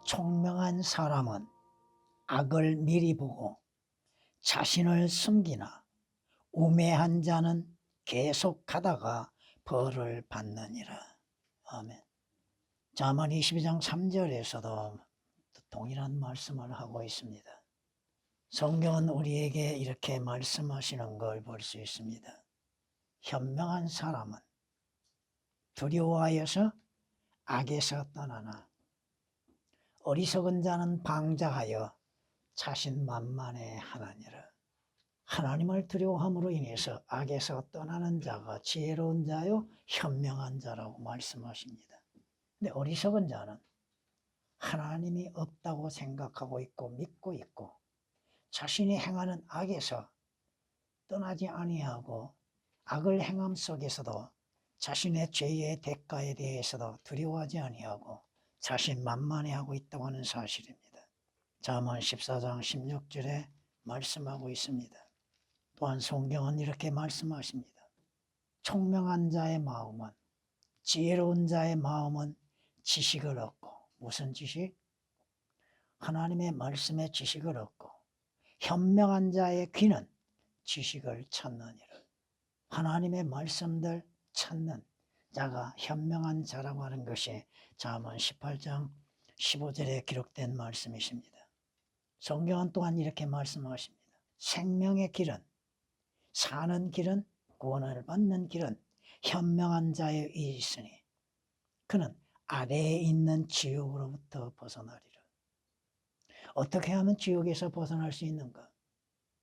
총명한 사람은 악을 미리 보고 자신을 숨기나 우매한 자는 계속하다가 벌을 받느니라. 아멘. 잠언 22장 3절에서도 동일한 말씀을 하고 있습니다. 성경은 우리에게 이렇게 말씀하시는 걸 볼 수 있습니다. 현명한 사람은 두려워하여서 악에서 떠나나 어리석은 자는 방자하여 자신만만해 하나니라. 하나님을 두려워함으로 인해서 악에서 떠나는 자가 지혜로운 자요 현명한 자라고 말씀하십니다. 근데 어리석은 자는 하나님이 없다고 생각하고 있고 믿고 있고 자신이 행하는 악에서 떠나지 아니하고 악을 행함 속에서도 자신의 죄의 대가에 대해서도 두려워하지 아니하고 자신만만해하고 있다고 하는 사실입니다. 잠언 14장 16절에 말씀하고 있습니다. 또한 성경은 이렇게 말씀하십니다. 총명한 자의 마음은, 지혜로운 자의 마음은 지식을 얻고, 무슨 지식? 하나님의 말씀의 지식을 얻고, 현명한 자의 귀는 지식을 찾느니라. 하나님의 말씀들 찾는 자가 현명한 자라고 하는 것이 잠언 18장 15절에 기록된 말씀이십니다. 성경은 또한 이렇게 말씀하십니다. 생명의 길은, 사는 길은, 구원을 받는 길은 현명한 자의 있으니 그는 아래에 있는 지옥으로부터 벗어나리라. 어떻게 하면 지옥에서 벗어날 수 있는가?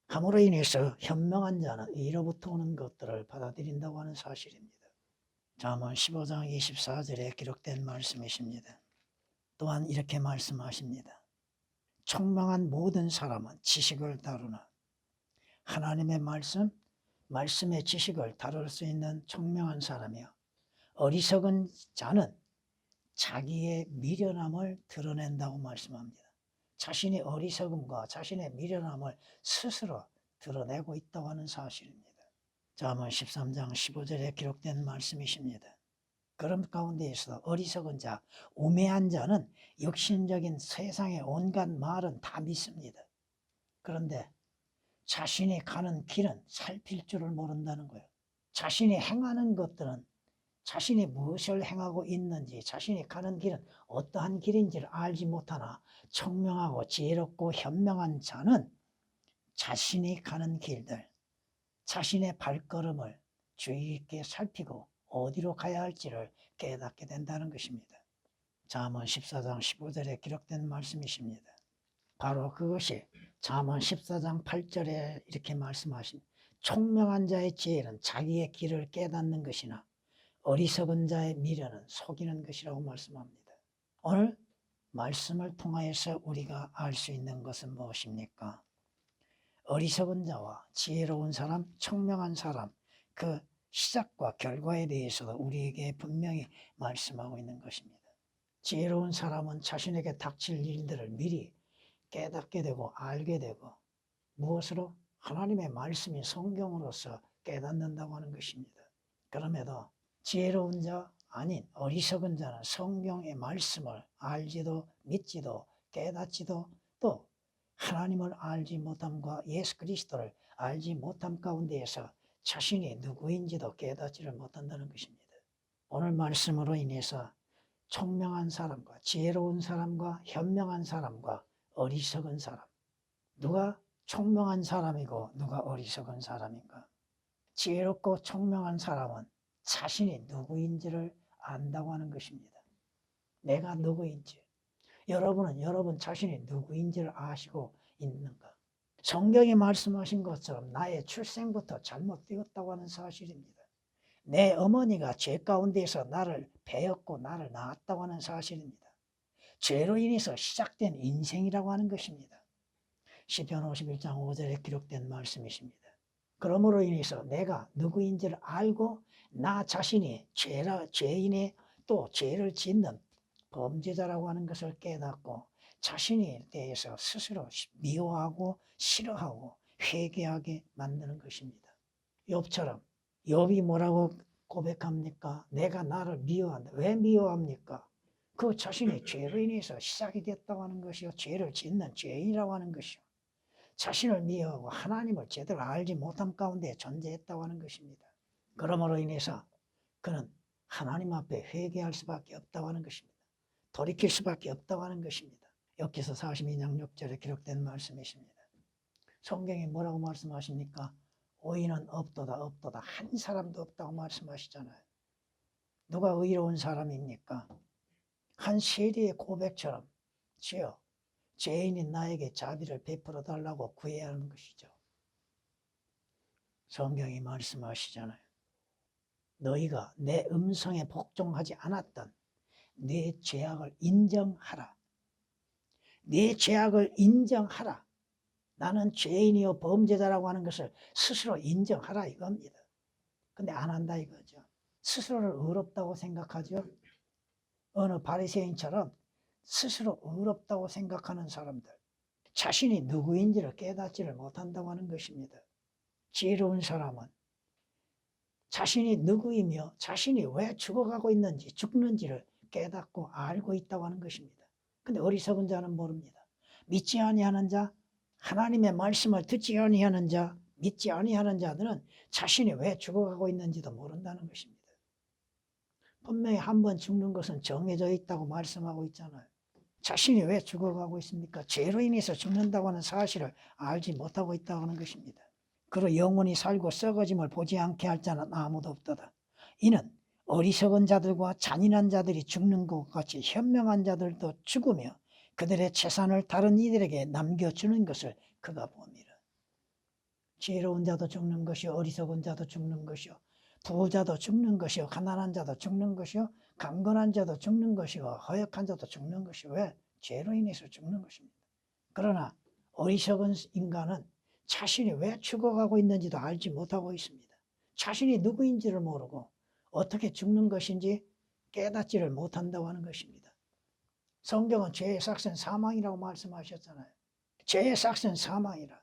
함으로 인해서 현명한 자는 이로부터 오는 것들을 받아들인다고 하는 사실입니다. 잠언 15장 24절에 기록된 말씀이십니다. 또한 이렇게 말씀하십니다. 총명한 모든 사람은 지식을 다루나 하나님의 말씀의 지식을 다룰 수 있는 총명한 사람이요 어리석은 자는 자기의 미련함을 드러낸다고 말씀합니다. 자신의 어리석음과 자신의 미련함을 스스로 드러내고 있다고 하는 사실입니다. 잠언 13장 15절에 기록된 말씀이십니다. 그런 가운데에서 어리석은 자, 우매한 자는 육신적인 세상의 온갖 말은 다 믿습니다. 그런데 자신이 가는 길은 살필 줄을 모른다는 거예요. 자신이 행하는 것들은 자신이 무엇을 행하고 있는지 자신이 가는 길은 어떠한 길인지를 알지 못하나 총명하고 지혜롭고 현명한 자는 자신이 가는 길들, 자신의 발걸음을 주의 있게 살피고 어디로 가야 할지를 깨닫게 된다는 것입니다. 잠언 14장 15절에 기록된 말씀이십니다. 바로 그것이 잠언 14장 8절에 이렇게 말씀하십니다. 총명한 자의 지혜는 자기의 길을 깨닫는 것이나 어리석은 자의 미련은 속이는 것이라고 말씀합니다. 오늘 말씀을 통하여서 우리가 알 수 있는 것은 무엇입니까? 어리석은 자와 지혜로운 사람, 총명한 사람, 그 시작과 결과에 대해서도 우리에게 분명히 말씀하고 있는 것입니다. 지혜로운 사람은 자신에게 닥칠 일들을 미리 깨닫게 되고 알게 되고 무엇으로? 하나님의 말씀이 성경으로서 깨닫는다고 하는 것입니다. 그럼에도 지혜로운 자 아닌 어리석은 자는 성경의 말씀을 알지도 믿지도 깨닫지도 또 하나님을 알지 못함과 예수 그리스도를 알지 못함 가운데에서 자신이 누구인지도 깨닫지를 못한다는 것입니다. 오늘 말씀으로 인해서 총명한 사람과 지혜로운 사람과 현명한 사람과 어리석은 사람, 누가 총명한 사람이고 누가 어리석은 사람인가? 지혜롭고 총명한 사람은 자신이 누구인지를 안다고 하는 것입니다. 내가 누구인지. 여러분은 여러분 자신이 누구인지를 아시고 있는가? 성경이 말씀하신 것처럼 나의 출생부터 잘못되었다고 하는 사실입니다. 내 어머니가 죄 가운데서 나를 배었고 나를 낳았다고 하는 사실입니다. 죄로 인해서 시작된 인생이라고 하는 것입니다. 시편 51장 5절에 기록된 말씀이십니다. 그러므로 인해서 내가 누구인지를 알고 나 자신이 죄인의 또 죄를 짓는 범죄자라고 하는 것을 깨닫고 자신에 대해서 스스로 미워하고 싫어하고 회개하게 만드는 것입니다. 욥처럼 욥이 뭐라고 고백합니까? 내가 나를 미워한다. 왜 미워합니까? 그 자신의 죄로 인해서 시작이 됐다고 하는 것이요. 죄를 짓는 죄인이라고 하는 것이요. 자신을 미워하고 하나님을 제대로 알지 못함 가운데 존재했다고 하는 것입니다. 그러므로 인해서 그는 하나님 앞에 회개할 수밖에 없다고 하는 것입니다. 돌이킬 수밖에 없다고 하는 것입니다. 욥기서 42장 6절에 기록된 말씀이십니다. 성경에 뭐라고 말씀하십니까? 의인은 없도다 없도다 한 사람도 없다고 말씀하시잖아요. 누가 의로운 사람입니까? 한 세리의 고백처럼 주여 죄인인 나에게 자비를 베풀어 달라고 구해야 하는 것이죠. 성경이 말씀하시잖아요. 너희가 내 음성에 복종하지 않았던 내 죄악을 인정하라. 내 죄악을 인정하라. 나는 죄인이요 범죄자라고 하는 것을 스스로 인정하라 이겁니다. 근데 안 한다 이거죠. 스스로를 의롭다고 생각하죠. 어느 바리새인처럼 스스로 의롭다고 생각하는 사람들, 자신이 누구인지를 깨닫지를 못한다고 하는 것입니다. 지혜로운 사람은 자신이 누구이며 자신이 왜 죽어가고 있는지 죽는지를 깨닫고 알고 있다고 하는 것입니다. 근데 어리석은 자는 모릅니다. 믿지 아니하는 자, 하나님의 말씀을 듣지 아니하는 자, 믿지 아니하는 자들은 자신이 왜 죽어가고 있는지도 모른다는 것입니다. 분명히 한 번 죽는 것은 정해져 있다고 말씀하고 있잖아요. 자신이 왜 죽어가고 있습니까? 죄로 인해서 죽는다고 하는 사실을 알지 못하고 있다고 하는 것입니다. 그리고 영원히 살고 썩어짐을 보지 않게 할 자는 아무도 없도다. 이는 어리석은 자들과 잔인한 자들이 죽는 것 같이 현명한 자들도 죽으며 그들의 재산을 다른 이들에게 남겨주는 것을 그가 봅니다. 지혜로운 자도 죽는 것이요 어리석은 자도 죽는 것이요 부자도 죽는 것이요 가난한 자도 죽는 것이요 강건한 자도 죽는 것이요 허약한 자도 죽는 것이요 왜? 죄로 인해서 죽는 것입니다. 그러나 어리석은 인간은 자신이 왜 죽어가고 있는지도 알지 못하고 있습니다. 자신이 누구인지를 모르고 어떻게 죽는 것인지 깨닫지를 못한다고 하는 것입니다. 성경은 죄의 삭은 사망이라고 말씀하셨잖아요. 죄의 삭은 사망이라.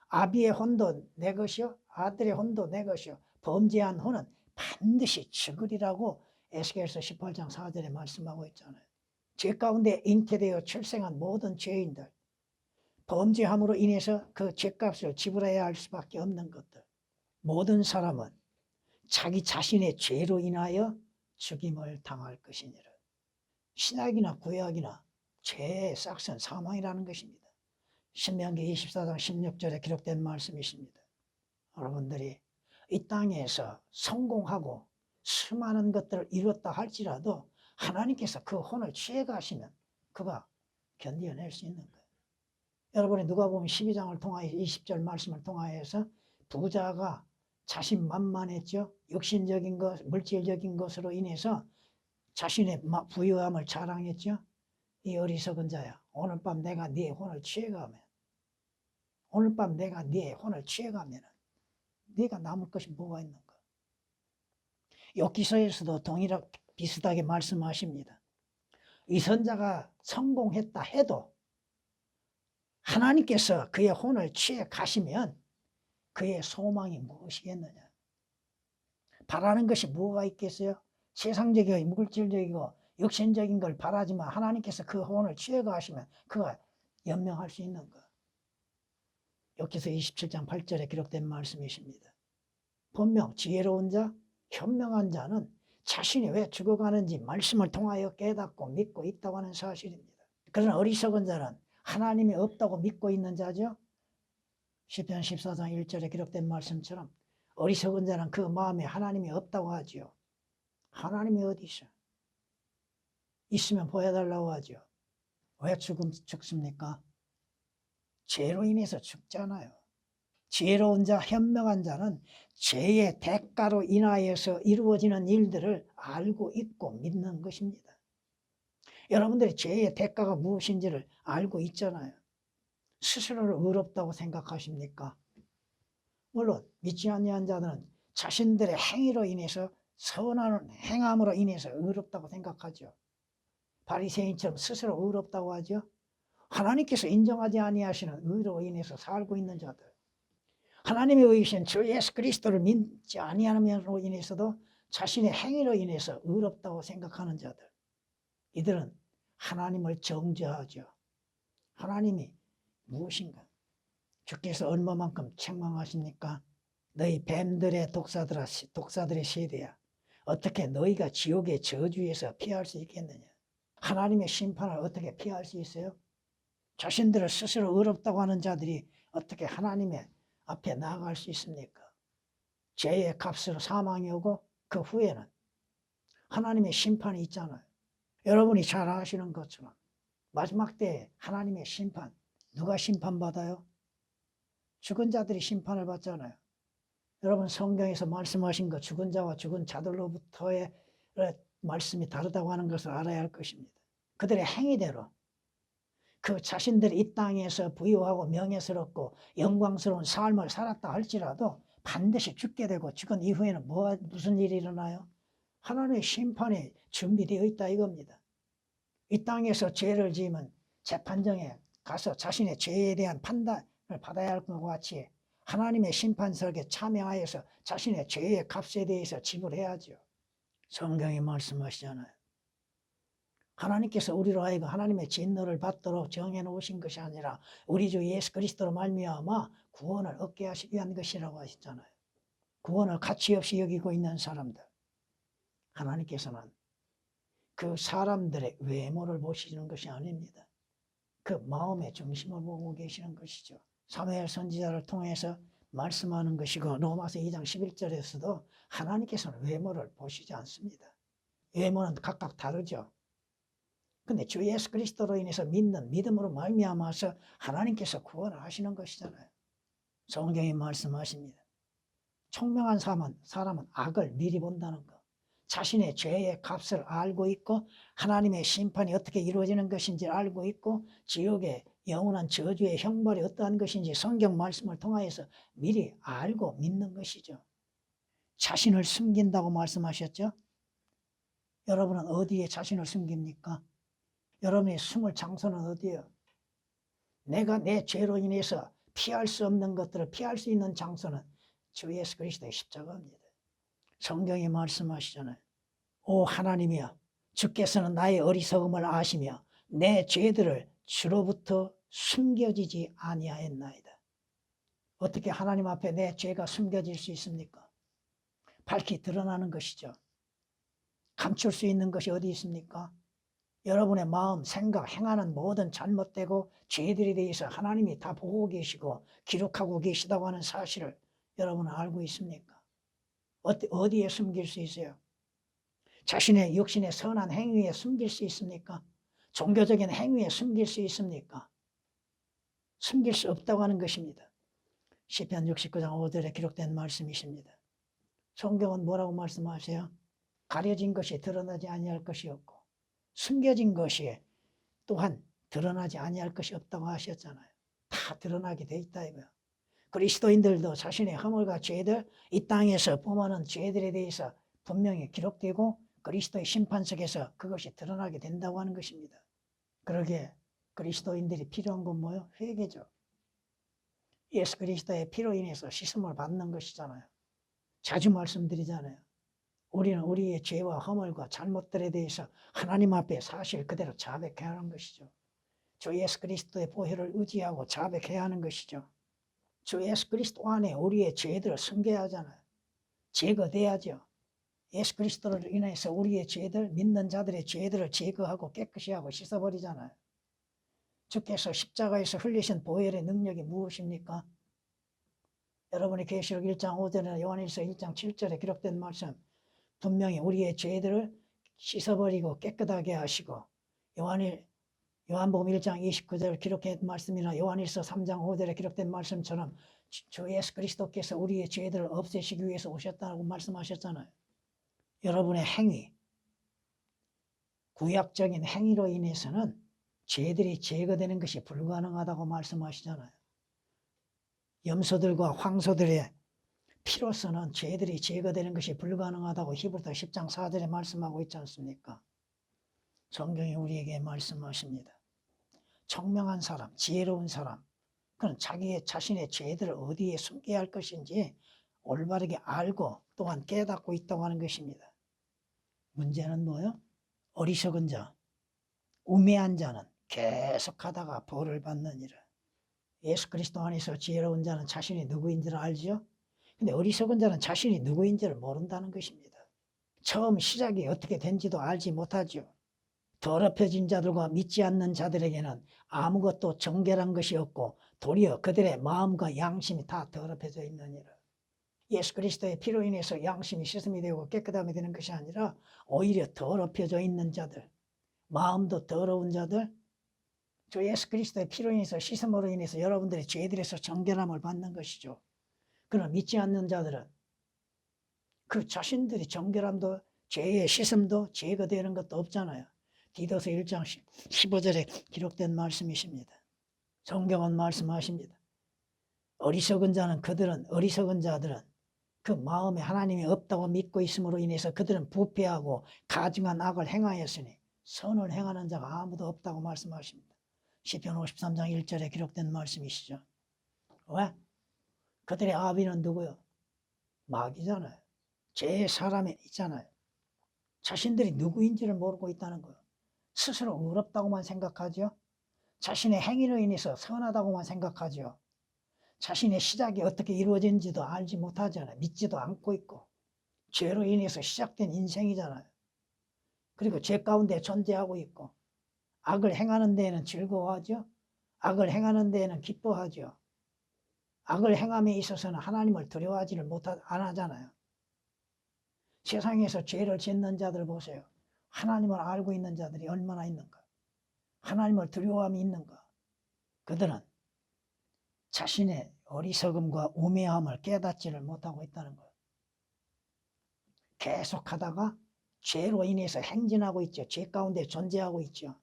아비의 혼도 내 것이요 아들의 혼도 내 것이요 범죄한 혼은 반드시 죽으리라고 에스겔서 18장 4절에 말씀하고 있잖아요. 죄 가운데 잉태되어 출생한 모든 죄인들, 범죄함으로 인해서 그 죄값을 지불해야 할 수밖에 없는 것들, 모든 사람은 자기 자신의 죄로 인하여 죽임을 당할 것이니라. 신약이나 구약이나 죄의 삭은 사망이라는 것입니다. 신명기 24장 16절에 기록된 말씀이십니다. 여러분들이 이 땅에서 성공하고 수많은 것들을 이뤘다 할지라도 하나님께서 그 혼을 취해 가시면 그가 견뎌낼 수 있는 거예요. 여러분이 누가복음 12장을 통하여 20절 말씀을 통하여서 부자가 자신만만했죠. 육신적인 것, 물질적인 것으로 인해서 자신의 부유함을 자랑했죠. 이 어리석은 자야, 오늘 밤 내가 네 혼을 취해가면, 오늘 밤 내가 네 혼을 취해가면 네가 남을 것이 뭐가 있는가? 욥기서에서도 동일하게 비슷하게 말씀하십니다. 이 선자가 성공했다 해도 하나님께서 그의 혼을 취해 가시면 그의 소망이 무엇이겠느냐? 바라는 것이 뭐가 있겠어요? 세상적이고 물질적이고 육신적인 걸 바라지만 하나님께서 그 혼을 취해 가시면 그가 연명할 수 있는가? 욥기서 27장 8절에 기록된 말씀이십니다. 분명 지혜로운 자, 현명한 자는 자신이 왜 죽어가는지 말씀을 통하여 깨닫고 믿고 있다고 하는 사실입니다. 그러나 어리석은 자는 하나님이 없다고 믿고 있는 자죠. 시편 14장 1절에 기록된 말씀처럼 어리석은 자는 그 마음에 하나님이 없다고 하지요. 하나님이 어디 있어? 있으면 보여달라고 하죠. 왜 죽습니까? 죄로 인해서 죽잖아요. 지혜로운 자, 현명한 자는 죄의 대가로 인하여서 이루어지는 일들을 알고 있고 믿는 것입니다. 여러분들이 죄의 대가가 무엇인지를 알고 있잖아요. 스스로를 의롭다고 생각하십니까? 물론 믿지 아니한 자들은 자신들의 행위로 인해서 선한 행함으로 인해서 의롭다고 생각하죠. 바리새인처럼 스스로 의롭다고 하죠. 하나님께서 인정하지 아니하시는 의로 인해서 살고 있는 자들, 하나님의 의이신 주 예수 그리스도를 믿지 아니함으로 인해서도 자신의 행위로 인해서 의롭다고 생각하는 자들, 이들은 하나님을 정죄하죠. 하나님이 무엇인가? 주께서 얼마만큼 책망하십니까? 너희 뱀들의 독사들의 세대야. 어떻게 너희가 지옥의 저주에서 피할 수 있겠느냐? 하나님의 심판을 어떻게 피할 수 있어요? 자신들을 스스로 의롭다고 하는 자들이 어떻게 하나님의 앞에 나아갈 수 있습니까? 죄의 값으로 사망이 오고 그 후에는 하나님의 심판이 있잖아요. 여러분이 잘 아시는 것처럼 마지막 때에 하나님의 심판, 누가 심판받아요? 죽은 자들이 심판을 받잖아요. 여러분 성경에서 말씀하신 것 죽은 자와 죽은 자들로부터의 말씀이 다르다고 하는 것을 알아야 할 것입니다. 그들의 행위대로 그 자신들이 이 땅에서 부유하고 명예스럽고 영광스러운 삶을 살았다 할지라도 반드시 죽게 되고 죽은 이후에는 무슨 일이 일어나요? 하나님의 심판이 준비되어 있다 이겁니다. 이 땅에서 죄를 지으면 재판정에 가서 자신의 죄에 대한 판단을 받아야 할 것과 같이 하나님의 심판석에 참여하여서 자신의 죄의 값에 대해서 지불해야죠. 성경이 말씀하시잖아요. 하나님께서 우리로 하여금 하나님의 진노를 받도록 정해 놓으신 것이 아니라 우리 주 예수 그리스도로 말미암아 구원을 얻게 하시기 위한 것이라고 하셨잖아요. 구원을 가치 없이 여기고 있는 사람들, 하나님께서는 그 사람들의 외모를 보시는 것이 아닙니다. 그 마음의 중심을 보고 계시는 것이죠. 사무엘 선지자를 통해서 말씀하는 것이고 로마서 2장 11절에서도 하나님께서는 외모를 보시지 않습니다. 외모는 각각 다르죠. 근데 주 예수 그리스도로 인해서 믿는 믿음으로 말미암아서 하나님께서 구원을 하시는 것이잖아요. 성경이 말씀하십니다. 총명한 사람은 악을 미리 본다는 것. 자신의 죄의 값을 알고 있고 하나님의 심판이 어떻게 이루어지는 것인지 알고 있고 지옥의 영원한 저주의 형벌이 어떠한 것인지 성경 말씀을 통하여서 미리 알고 믿는 것이죠. 자신을 숨긴다고 말씀하셨죠? 여러분은 어디에 자신을 숨깁니까? 여러분의 숨을 장소는 어디예요? 내가 내 죄로 인해서 피할 수 없는 것들을 피할 수 있는 장소는 주 예수 그리스도의 십자가입니다. 성경이 말씀하시잖아요. 오 하나님이여, 주께서는 나의 어리석음을 아시며 내 죄들을 주로부터 숨겨지지 아니하였나이다. 어떻게 하나님 앞에 내 죄가 숨겨질 수 있습니까? 밝히 드러나는 것이죠. 감출 수 있는 것이 어디 있습니까? 여러분의 마음, 생각, 행하는 모든 잘못되고 죄들에 대해서 하나님이 다 보고 계시고 기록하고 계시다고 하는 사실을 여러분은 알고 있습니까? 어디에 숨길 수 있어요? 자신의 육신의 선한 행위에 숨길 수 있습니까? 종교적인 행위에 숨길 수 있습니까? 숨길 수 없다고 하는 것입니다. 시편 69장 5절에 기록된 말씀이십니다. 성경은 뭐라고 말씀하세요? 가려진 것이 드러나지 아니할 것이 없고 숨겨진 것이 또한 드러나지 아니할 것이 없다고 하셨잖아요. 다 드러나게 돼 있다 이거야. 그리스도인들도 자신의 허물과 죄들, 이 땅에서 범하는 죄들에 대해서 분명히 기록되고 그리스도의 심판석에서 그것이 드러나게 된다고 하는 것입니다. 그러기에 그리스도인들이 필요한 건 뭐예요? 회개죠. 예수 그리스도의 피로 인해서 씻음을 받는 것이잖아요. 자주 말씀드리잖아요. 우리는 우리의 죄와 허물과 잘못들에 대해서 하나님 앞에 사실 그대로 자백해야 하는 것이죠. 주 예수 그리스도의 보혈을 의지하고 자백해야 하는 것이죠. 주 예수 그리스도 안에 우리의 죄들을 숨겨야 하잖아요. 제거돼야죠. 예수 그리스도를 인해서 우리의 죄들, 믿는 자들의 죄들을 제거하고 깨끗이 하고 씻어버리잖아요. 주께서 십자가에서 흘리신 보혈의 능력이 무엇입니까? 여러분이 계시록 1장 5절이나 요한일서 1장 7절에 기록된 말씀, 분명히 우리의 죄들을 씻어버리고 깨끗하게 하시고 요한복음 1장 29절 기록된 말씀이나 요한일서 3장 5절에 기록된 말씀처럼 주 예수 그리스도께서 우리의 죄들을 없애시기 위해서 오셨다고 말씀하셨잖아요. 여러분의 행위, 구약적인 행위로 인해서는 죄들이 제거되는 것이 불가능하다고 말씀하시잖아요. 염소들과 황소들의 피로서는 죄들이 제거되는 것이 불가능하다고 히브리서 10장 4절에 말씀하고 있지 않습니까? 성경이 우리에게 말씀하십니다. 청명한 사람, 지혜로운 사람, 그는 자신의 죄들을 어디에 숨겨야 할 것인지 올바르게 알고 또한 깨닫고 있다고 하는 것입니다. 문제는 뭐예요? 어리석은 자, 우매한 자는 계속하다가 벌을 받느니라. 예수 그리스도 안에서 지혜로운 자는 자신이 누구인지를 알죠? 근데 어리석은 자는 자신이 누구인지를 모른다는 것입니다. 처음 시작이 어떻게 된지도 알지 못하죠. 더럽혀진 자들과 믿지 않는 자들에게는 아무것도 정결한 것이 없고 도리어 그들의 마음과 양심이 다 더럽혀져 있느니라. 예수 그리스도의 피로 인해서 양심이 씻음이 되고 깨끗함이 되는 것이 아니라 오히려 더럽혀져 있는 자들, 마음도 더러운 자들, 저 예수 그리스도의 피로 인해서 씻음으로 인해서 여러분들의 죄들에서 정결함을 받는 것이죠. 그러나 믿지 않는 자들은 그 자신들이 정결함도 죄의 씻음도 죄가 되는 것도 없잖아요. 디도서 1장 15절에 기록된 말씀이십니다. 성경은 말씀하십니다. 어리석은 자들은 그 마음에 하나님이 없다고 믿고 있음으로 인해서 그들은 부패하고 가증한 악을 행하였으니 선을 행하는 자가 아무도 없다고 말씀하십니다. 시편 53장 1절에 기록된 말씀이시죠. 왜? 그들의 아비는 누구요? 마귀잖아요. 죄의 사람이 있잖아요. 자신들이 누구인지를 모르고 있다는 거예요. 스스로 의롭다고만 생각하죠. 자신의 행위로 인해서 선하다고만 생각하죠. 자신의 시작이 어떻게 이루어진지도 알지 못하잖아요. 믿지도 않고 있고 죄로 인해서 시작된 인생이잖아요. 그리고 죄 가운데 존재하고 있고 악을 행하는 데에는 즐거워하죠. 악을 행하는 데에는 기뻐하죠. 악을 행함에 있어서는 하나님을 두려워하지를 안 하잖아요. 세상에서 죄를 짓는 자들 보세요. 하나님을 알고 있는 자들이 얼마나 있는가. 하나님을 두려워함이 있는가. 그들은 자신의 어리석음과 우매함을 깨닫지를 못하고 있다는 거예요. 계속하다가 죄로 인해서 행진하고 있죠. 죄 가운데 존재하고 있죠.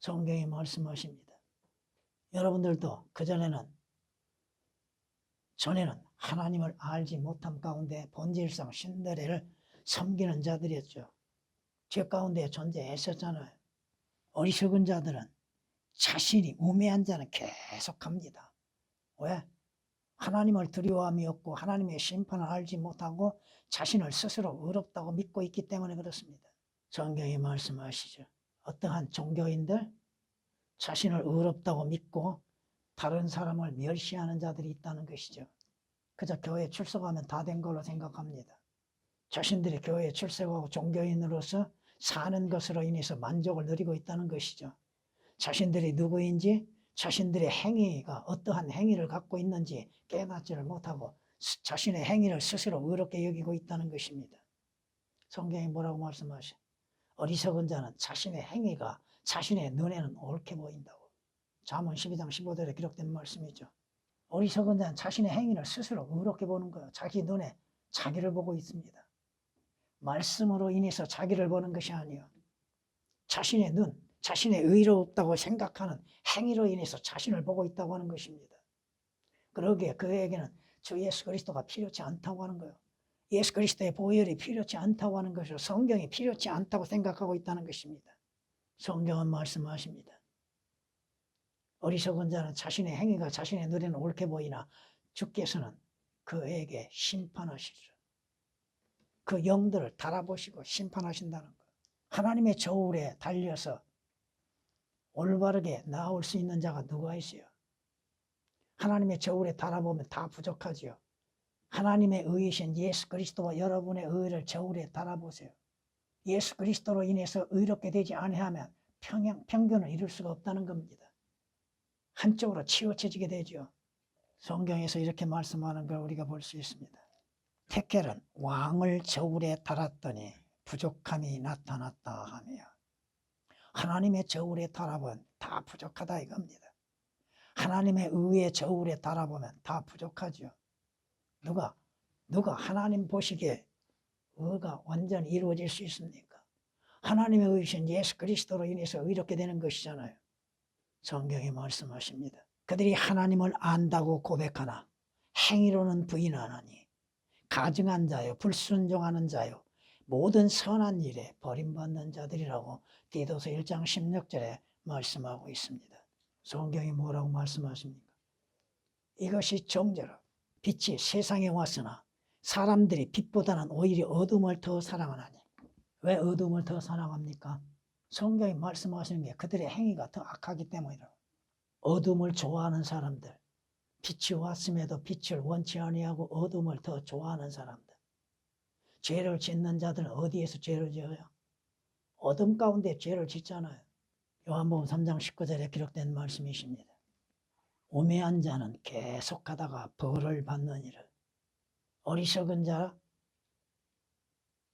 성경이 말씀하십니다. 여러분들도 전에는 하나님을 알지 못함 가운데 본질상 신들을 섬기는 자들이었죠. 죄 가운데 존재했었잖아요. 어리석은 자들은 자신이 우매한 자는 계속합니다. 왜? 하나님을 두려워함이 없고 하나님의 심판을 알지 못하고 자신을 스스로 의롭다고 믿고 있기 때문에 그렇습니다. 성경이 말씀하시죠. 어떠한 종교인들 자신을 의롭다고 믿고 다른 사람을 멸시하는 자들이 있다는 것이죠. 그저 교회에 출석하면 다 된 걸로 생각합니다. 자신들이 교회에 출석하고 종교인으로서 사는 것으로 인해서 만족을 누리고 있다는 것이죠. 자신들이 누구인지 자신들의 행위가 어떠한 행위를 갖고 있는지 깨닫지를 못하고 자신의 행위를 스스로 의롭게 여기고 있다는 것입니다. 성경이 뭐라고 말씀하셔? 어리석은 자는 자신의 행위가 자신의 눈에는 옳게 보인다고. 잠언 12장 15절에 기록된 말씀이죠. 어리석은 자는 자신의 행위를 스스로 의롭게 보는 거예요. 자기 눈에 자기를 보고 있습니다. 말씀으로 인해서 자기를 보는 것이 아니에요. 자신의 눈, 자신의 의롭다고 생각하는 행위로 인해서 자신을 보고 있다고 하는 것입니다. 그러기에 그에게는 주 예수 그리스도가 필요치 않다고 하는 거예요. 예수 그리스도의 보혈이 필요치 않다고 하는 것을 성경이 필요치 않다고 생각하고 있다는 것입니다. 성경은 말씀하십니다. 어리석은 자는 자신의 행위가 자신의 눈에는 옳게 보이나 주께서는 그에게 심판하시리라. 그 영들을 달아보시고 심판하신다는 거예요. 하나님의 저울에 달려서 올바르게 나올 수 있는 자가 누가 있어요? 하나님의 저울에 달아보면 다 부족하지요. 하나님의 의이신 예수 그리스도와 여러분의 의를 저울에 달아보세요. 예수 그리스도로 인해서 의롭게 되지 아니하면 평균을 이룰 수가 없다는 겁니다. 한쪽으로 치우쳐지게 되죠. 성경에서 이렇게 말씀하는 걸 우리가 볼 수 있습니다. 테켈은 왕을 저울에 달았더니 부족함이 나타났다 하며 하나님의 저울에 달아보면 다 부족하다 이겁니다. 하나님의 의의 저울에 달아보면 다 부족하죠. 누가 하나님 보시기에 의가 완전히 이루어질 수 있습니까? 하나님의 의이신 예수 그리스도로 인해서 의롭게 되는 것이잖아요. 성경이 말씀하십니다. 그들이 하나님을 안다고 고백하나 행위로는 부인하나니 가증한 자요 불순종하는 자요 모든 선한 일에 버림받는 자들이라고 디도서 1장 16절에 말씀하고 있습니다. 성경이 뭐라고 말씀하십니까? 이것이 정죄라. 빛이 세상에 왔으나 사람들이 빛보다는 오히려 어둠을 더 사랑하나니. 왜 어둠을 더 사랑합니까? 성경이 말씀하시는 게 그들의 행위가 더 악하기 때문이라. 어둠을 좋아하는 사람들, 빛이 왔음에도 빛을 원치 아니하고 어둠을 더 좋아하는 사람들. 죄를 짓는 자들은 어디에서 죄를 지어요? 어둠 가운데 죄를 짓잖아요. 요한복음 3장 19절에 기록된 말씀이십니다. 우매한 자는 계속하다가 벌을 받느니라. 어리석은 자,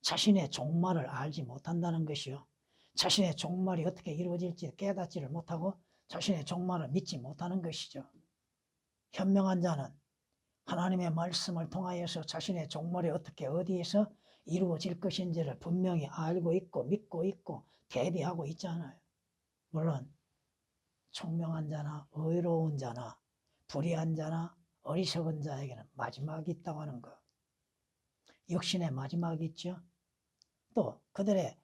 자신의 종말을 알지 못한다는 것이요. 자신의 종말이 어떻게 이루어질지 깨닫지를 못하고 자신의 종말을 믿지 못하는 것이죠. 현명한 자는 하나님의 말씀을 통하여서 자신의 종말이 어떻게 어디에서 이루어질 것인지를 분명히 알고 있고 믿고 있고 대비하고 있잖아요. 물론 총명한 자나 의로운 자나 불의한 자나 어리석은 자에게는 마지막이 있다고 하는 것. 육신의 마지막이 있죠. 또 그들의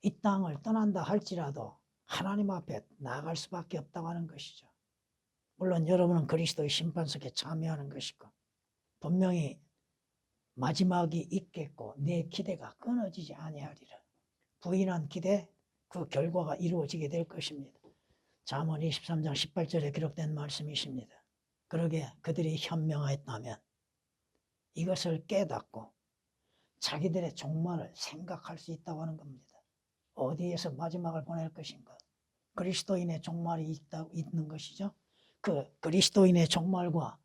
이 땅을 떠난다 할지라도 하나님 앞에 나아갈 수밖에 없다고 하는 것이죠. 물론 여러분은 그리스도의 심판석에 참여하는 것이고 분명히 마지막이 있겠고 내 기대가 끊어지지 아니하리라. 부인한 기대 그 결과가 이루어지게 될 것입니다. 잠언 23장 18절에 기록된 말씀이십니다. 그러게 그들이 현명하였다면 이것을 깨닫고 자기들의 종말을 생각할 수 있다고 하는 겁니다. 어디에서 마지막을 보낼 것인가? 그리스도인의 종말이 있는 것이죠. 그 그리스도인의 종말과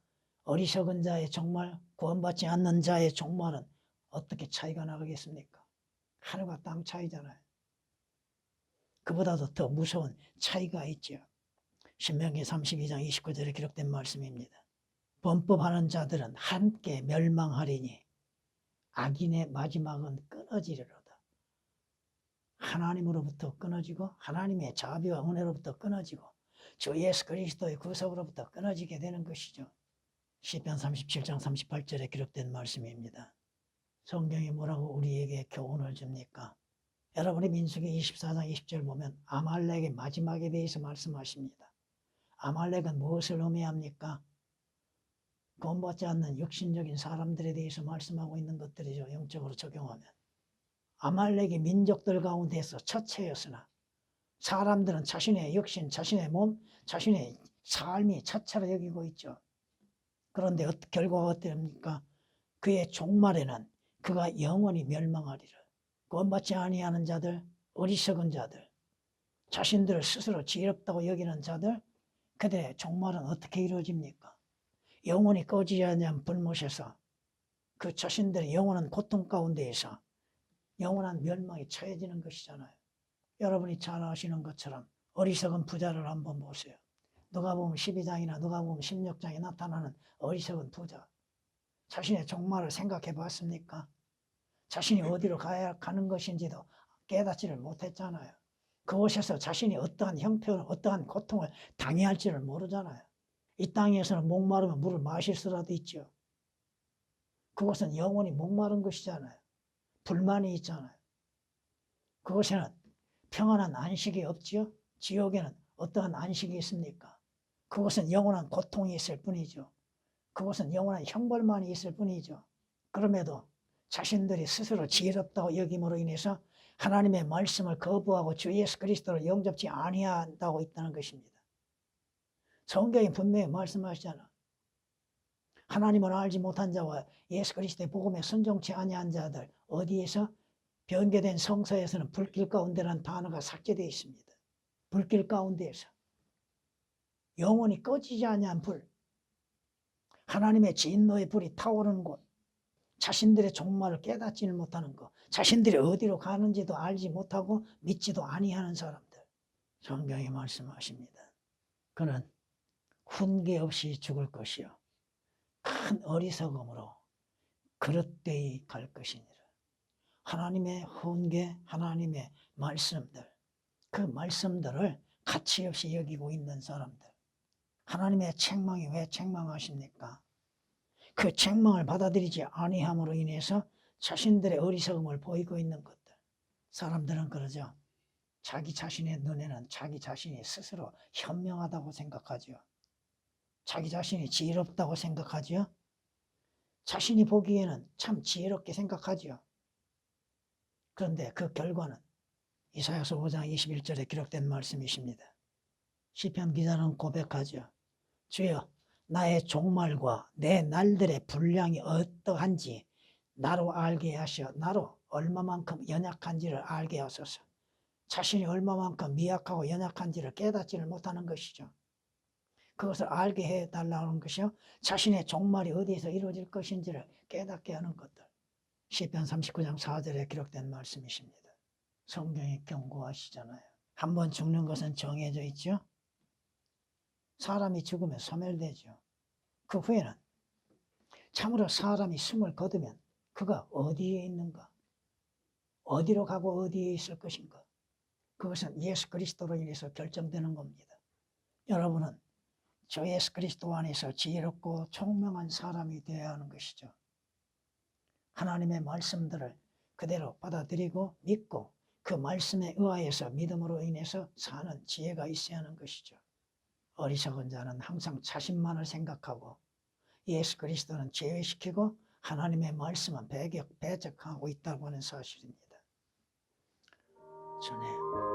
어리석은 자의 종말, 구원받지 않는 자의 종말은 어떻게 차이가 나겠습니까? 하늘과 땅 차이잖아요. 그보다도 더 무서운 차이가 있죠. 신명기 32장 29절에 기록된 말씀입니다. 범법하는 자들은 함께 멸망하리니 악인의 마지막은 끊어지리로다. 하나님으로부터 끊어지고 하나님의 자비와 은혜로부터 끊어지고 주 예수 그리스도의 구속으로부터 끊어지게 되는 것이죠. 시편 37장 38절에 기록된 말씀입니다. 성경이 뭐라고 우리에게 교훈을 줍니까? 여러분이 민수기 24장 20절 보면 아말렉의 마지막에 대해서 말씀하십니다. 아말렉은 무엇을 의미합니까? 구원받지 않는 육신적인 사람들에 대해서 말씀하고 있는 것들이죠. 영적으로 적용하면. 아말렉이 민족들 가운데서 첫째였으나 사람들은 자신의 육신, 자신의 몸, 자신의 삶이 첫째로 여기고 있죠. 그런데 결과가 어떻습니까? 그의 종말에는 그가 영원히 멸망하리라. 구원받지 아니하는 자들, 어리석은 자들, 자신들을 스스로 지혜롭다고 여기는 자들, 그들의 종말은 어떻게 이루어집니까? 영원히 꺼지지 않는 불못에서 그 자신들의 영원한 고통 가운데에서 영원한 멸망에 처해지는 것이잖아요. 여러분이 잘 아시는 것처럼 어리석은 부자를 한번 보세요. 누가복음 12장이나 누가복음 16장에 나타나는 어리석은 부자. 자신의 종말을 생각해 봤습니까? 자신이 어디로 가는 것인지도 깨닫지를 못했잖아요. 그곳에서 자신이 어떠한 형편을, 어떠한 고통을 당해야 할지를 모르잖아요. 이 땅에서는 목마르면 물을 마실 수라도 있죠. 그곳은 영원히 목마른 것이잖아요. 불만이 있잖아요. 그곳에는 평안한 안식이 없지요. 지옥에는 어떠한 안식이 있습니까? 그곳은 영원한 고통이 있을 뿐이죠. 그곳은 영원한 형벌만이 있을 뿐이죠. 그럼에도 자신들이 스스로 지혜롭다고 여김으로 인해서 하나님의 말씀을 거부하고 주 예수 그리스도를 영접지 아니한다고 있다는 것입니다. 성경이 분명히 말씀하시잖아. 하나님을 알지 못한 자와 예수 그리스도의 복음에 순종치 아니한 자들 어디에서 변개된 성서에서는 불길 가운데라는 단어가 삭제되어 있습니다. 불길 가운데에서 영원히 꺼지지 아니한 불, 하나님의 진노의 불이 타오르는 곳, 자신들의 종말을 깨닫지를 못하는 것, 자신들이 어디로 가는지도 알지 못하고 믿지도 아니하는 사람들. 성경이 말씀하십니다. 그는 훈계 없이 죽을 것이요 큰 어리석음으로 그릇되이 갈 것이니라. 하나님의 훈계, 하나님의 말씀들, 그 말씀들을 가치 없이 여기고 있는 사람들. 하나님의 책망이 왜 책망하십니까? 그 책망을 받아들이지 아니함으로 인해서 자신들의 어리석음을 보이고 있는 것들. 사람들은 그러죠. 자기 자신의 눈에는 자기 자신이 스스로 현명하다고 생각하죠. 자기 자신이 지혜롭다고 생각하죠. 자신이 보기에는 참 지혜롭게 생각하죠. 그런데 그 결과는 이사야서 5장 21절에 기록된 말씀이십니다. 시편 기자는 고백하죠. 주여, 나의 종말과 내 날들의 분량이 어떠한지 나로 알게 하시어 나로 얼마만큼 연약한지를 알게 하소서. 자신이 얼마만큼 미약하고 연약한지를 깨닫지를 못하는 것이죠. 그것을 알게 해달라는 것이요, 자신의 종말이 어디에서 이루어질 것인지를 깨닫게 하는 것들. 시편 39장 4절에 기록된 말씀이십니다. 성경이 경고하시잖아요. 한번 죽는 것은 정해져 있죠. 사람이 죽으면 소멸되죠. 그 후에는 참으로 사람이 숨을 거두면 그가 어디에 있는가? 어디로 가고 어디에 있을 것인가? 그것은 예수 그리스도로 인해서 결정되는 겁니다. 여러분은 저 예수 그리스도 안에서 지혜롭고 총명한 사람이 되어야 하는 것이죠. 하나님의 말씀들을 그대로 받아들이고 믿고 그 말씀에 의하여서 믿음으로 인해서 사는 지혜가 있어야 하는 것이죠. 어리석은 자는 항상 자신만을 생각하고 예수 그리스도는 제외시키고 하나님의 말씀은 배적하고 있다고 하는 사실입니다. 전에